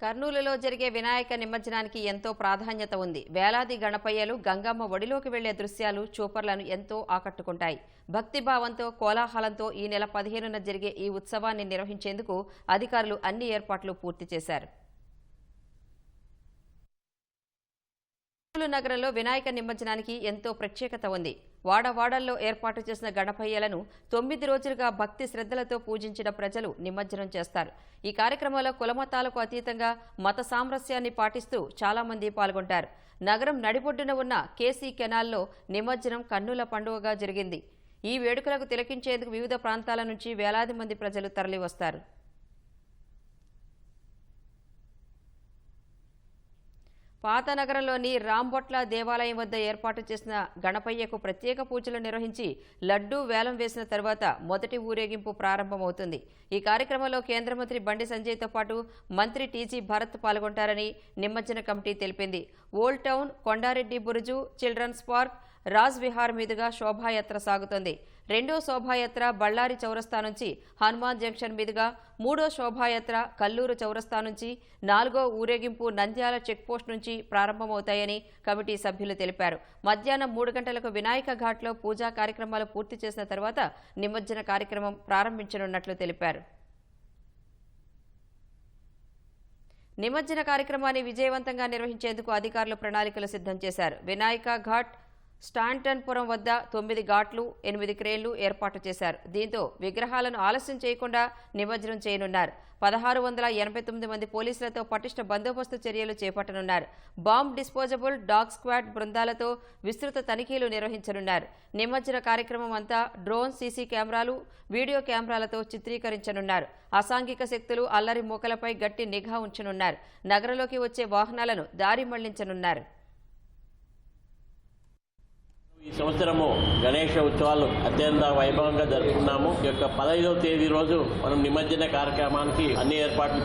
కర్నూలులో జరిగే వినాయక నిమజ్జనానికి ఎంతో ప్రాధాన్యత ఉంది. వేలాది గణపయ్యలు గంగమ్మ ఒడిలోకి వెళ్లే దృశ్యాలు చూపర్లను ఎంతో ఆకట్టుకుంటాయి. భక్తిభావంతో కోలాహలంతో ఈ నెల 15న జరిగే ఈ ఉత్సవాన్ని నిర్వహించేందుకు అధికారులు అన్ని ఏర్పాట్లు పూర్తి చేశారు. కర్నూలు నగరంలో వినాయక నిమజ్జనానికి ఎంతో ప్రత్యేకత ఉంది. వాడవాడల్లో ఏర్పాటు చేసిన గణపయ్యలను 9 రోజులుగా భక్తి శ్రద్ధలతో పూజించిన ప్రజలు నిమజ్జనం చేస్తారు. ఈ కార్యక్రమంలో కులమతాలకు అతీతంగా మత సామరస్యాన్ని పాటిస్తూ చాలా మంది పాల్గొంటారు. నగరం నడిబొడ్డున ఉన్న కేసీ కెనాల్లో నిమజ్జనం కన్నుల పండుగగా జరిగింది. ఈ వేడుకలకు తిలకించేందుకు వివిధ ప్రాంతాల నుంచి వేలాది మంది ప్రజలు తరలివస్తారు. పాత నగరంలోని రాంబొట్ల దేవాలయం వద్ద ఏర్పాటు చేసిన గణపయ్యకు ప్రత్యేక పూజలు నిర్వహించి లడ్డూ వేలం వేసిన తర్వాత మొదటి ఊరేగింపు ప్రారంభమవుతుంది. ఈ కార్యక్రమంలో కేంద్ర మంత్రి బండి సంజయ్తో పాటు మంత్రి టీజీ భరత్ పాల్గొంటారని నిమజ్జన కమిటీ తెలిపింది. Old town, Kondareddy Buruju, children's park, Raj Vihar మీదుగా శోభాయాత్ర సాగుతోంది. రెండో శోభాయాత్ర బళ్ళారి చౌరస్తా నుంచి హనుమాన్ జంక్షన్ మీదుగా, మూడో శోభాయాత్ర కల్లూరు చౌరస్తా నుంచి, 4గో ఊరేగింపు నంద్యాల చెక్పోస్ట్ నుంచి ప్రారంభమవుతాయని కమిటీ సభ్యులు తెలిపారు. మధ్యాహ్నం 3 గంటలకు వినాయక ఘాట్లో పూజా కార్యక్రమాలు పూర్తి చేసిన తర్వాత నిమజ్జన కార్యక్రమం ప్రారంభించనున్నట్లు తెలిపారు. నిమజ్జన కార్యక్రమాన్ని విజయవంతంగా నిర్వహించేందుకు అధికారులు ప్రణాళికలు సిద్ధం చేశారు. వినాయక ఘాట్ స్టాంటన్పురం వద్ద 9 ఘాట్లు, 8 క్రేన్లు ఏర్పాటు చేశారు. దీంతో విగ్రహాలను ఆలస్యం చేయకుండా నిమజ్జనం చేయనున్నారు. 1689 మంది పోలీసులతో పటిష్ట బందోబస్తు చర్యలు చేపట్టనున్నారు. బాంబ్ డిస్పోజబుల్ డాగ్ స్క్వాడ్ బృందాలతో విస్తృత తనిఖీలు నిర్వహించనున్నారు. నిమజ్జన కార్యక్రమం అంతా డ్రోన్, సీసీ కెమెరాలు, వీడియో కెమెరాలతో చిత్రీకరించనున్నారు. అసాంఘిక శక్తులు, అల్లరి మూకలపై గట్టి నిఘా ఉంచనున్నారు. నగరంలోకి వచ్చే వాహనాలను దారి మళ్లించనున్నారు. ఈ సంవత్సరము గణేష ఉత్సవాలు అత్యంత వైభవంగా జరుపుకున్నాము. ఈ యొక్క 15వ తేదీ రోజు మనం నిమజ్జన కార్యక్రమానికి అన్ని ఏర్పాట్లు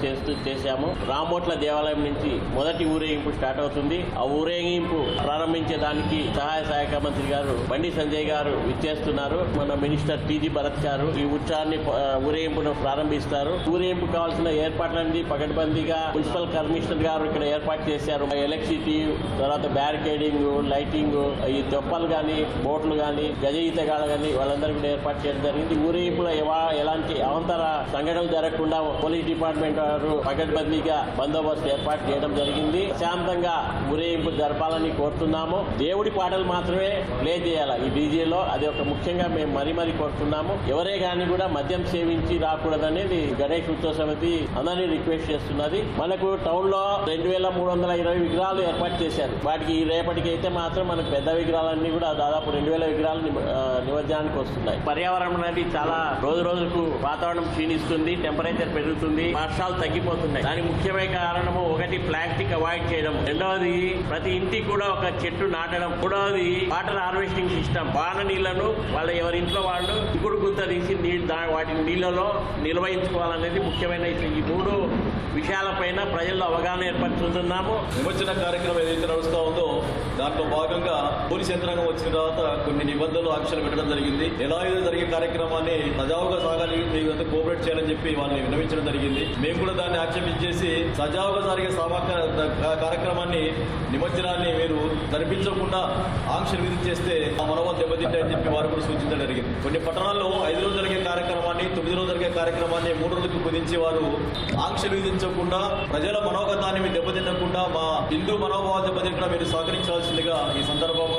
చేశాము. రాంబొట్ల దేవాలయం నుంచి మొదటి ఊరేగింపు స్టార్ట్ అవుతుంది. ఆ ఊరేగింపు ప్రారంభించేదానికి సహాయ మంత్రి గారు బండి సంజయ్ గారు విచ్చేస్తున్నారు. మన మినిస్టర్ టీజీ భరత్ గారు ఈ ఉత్సవాన్ని ఊరేగింపును ప్రారంభిస్తారు. ఊరేగింపు కావాల్సిన ఏర్పాట్లన్నీ పకడ్బందీగా మున్సిపల్ కమిషనర్ గారు ఇక్కడ ఏర్పాటు చేశారు. ఎలక్ట్రిసిటీ, తర్వాత బ్యారికేడింగ్, లైటింగ్, ఈ చొప్పలు కానీ, బోట్లు కానీ, గజ ఈతగాళ్ళు కానీ వాళ్ళందరూ కూడా ఏర్పాటు చేయడం జరిగింది. ఊరేగింపులో ఎలాంటి అవంతర సంఘటనలు జరగకుండా పోలీస్ డిపార్ట్మెంట్ వారు పకడ్బందీగా బందోబస్తు ఏర్పాటు చేయడం జరిగింది. శాంతంగా ఊరేగింపు జరపాలని కోరుతున్నాము. దేవుడి పాటలు మాత్రమే ప్లే చేయాలి ఈ డీజేలో. అది ఒక ముఖ్యంగా మేము మరీ కోరుతున్నాము. ఎవరే కానీ కూడా మద్యం సేవించి రాకూడదనేది గణేష్ ఉత్సవ సమితి అందరినీ రిక్వెస్ట్ చేస్తున్నది. మనకు టౌన్ లో 2320 విగ్రహాలు ఏర్పాటు చేశారు. వాటికి రేపటికి అయితే మాత్రం మనకు పెద్ద విగ్రహాలన్నీ కూడా దాదాపు 2000 విగ్రహాలు నిమజ్జనానికి వస్తున్నాయి. పర్యావరణం అనేది చాలా రోజుకు వాతావరణం క్షీణిస్తుంది, టెంపరేచర్ పెరుగుతుంది, వర్షాలు తగ్గిపోతున్నాయి. దానికి ముఖ్యమైన కారణము ఒకటి ప్లాస్టిక్ అవాయిడ్ చేయడం, రెండవది ప్రతి ఇంటికి కూడా ఒక చెట్టు నాటడం, మూడవది వాటర్ హార్వెస్టింగ్ సిస్టమ్. వాన నీళ్లను ఎవరి ఇంట్లో వాళ్ళు ఇంకుడు గుంత తీసి వాటిని నీళ్లలో నిర్వహించుకోవాలనేది ముఖ్యమైన ఈ 3 విషయాలపైన ప్రజల్లో అవగాహన ఏర్పరుస్తున్నాము. నిమజ్జన కార్యక్రమం ఏదైతే నడుస్తూ ఉందో దాంట్లో భాగంగా పోలీస్ యంత్రాంగం వచ్చిన తర్వాత కొన్ని నిబంధనలు, ఆంక్షలు పెట్టడం జరిగింది. ఎలా ఏదో జరిగే కార్యక్రమాన్ని సజావుగా సాగాలి, మీరు కోఆపరేట్ చేయాలని చెప్పి వాళ్ళని విన్నవించడం జరిగింది. మేము కూడా దాన్ని ఆక్షేపించేసి సజావుగా జరిగే కార్యక్రమాన్ని, నిమజ్జనాన్ని మీరు జరిపించకుండా ఆంక్షలు విధించేస్తే ఆ మనోభావం దెబ్బతింటాయని చెప్పి వారు కూడా సూచించడం జరిగింది. కొన్ని పట్టణాల్లో 5 రోజులు జరిగే కార్యక్రమాన్ని, 9 రోజులు జరిగే కార్యక్రమాన్ని 3 రోజులకు కుదించి వారు ఆంక్షలు విధించకుండా, ప్రజల మనోగతాన్ని దెబ్బతినకుండా, మా హిందూ మనోభావం దెబ్బతింటా మీరు సహకరించాల్సిందిగా ఈ సందర్భంగా